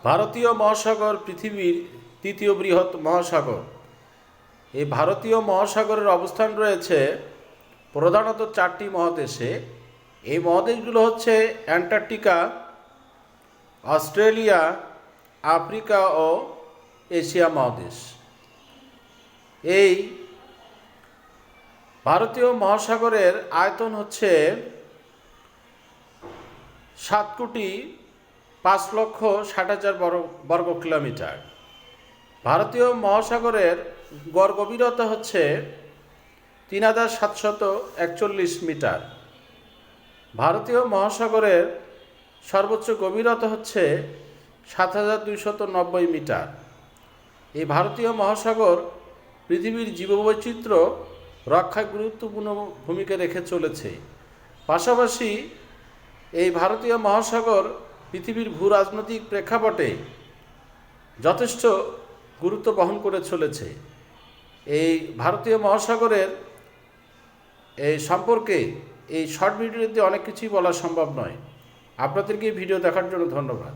ভারতীয় মহাসাগর পৃথিবীর তৃতীয় বৃহৎ মহাসাগর। এই ভারতীয় মহাসাগরের অবস্থান রয়েছে প্রধানত 4টি মহাদেশে। এই মহাদেশগুলো হচ্ছে অ্যান্টার্কটিকা, অস্ট্রেলিয়া, আফ্রিকা ও এশিয়া মহাদেশ। এই ভারতীয় মহাসাগরের আয়তন হচ্ছে 7,05,60,000 বর্গ কিলোমিটার। ভারতীয় মহাসাগরের গড় গভীরতা হচ্ছে 3,741 মিটার। ভারতীয় মহাসাগরের সর্বোচ্চ গভীরতা হচ্ছে 7,290 মিটার। এই ভারতীয় মহাসাগর পৃথিবীর জীববৈচিত্র্য রক্ষায় গুরুত্বপূর্ণ ভূমিকা রেখে চলেছে। পাশাপাশি এই ভারতীয় মহাসাগর পৃথিবীর ভূ রাজনৈতিক প্রেক্ষাপটে যথেষ্ট গুরুত্ব বহন করে চলেছে। এই ভারতীয় মহাসাগরের এই সম্পর্কে এই শর্ট ভিডিওতে অনেক কিছুই বলা সম্ভব নয়। আপনাদেরকে এই ভিডিও দেখার জন্য ধন্যবাদ।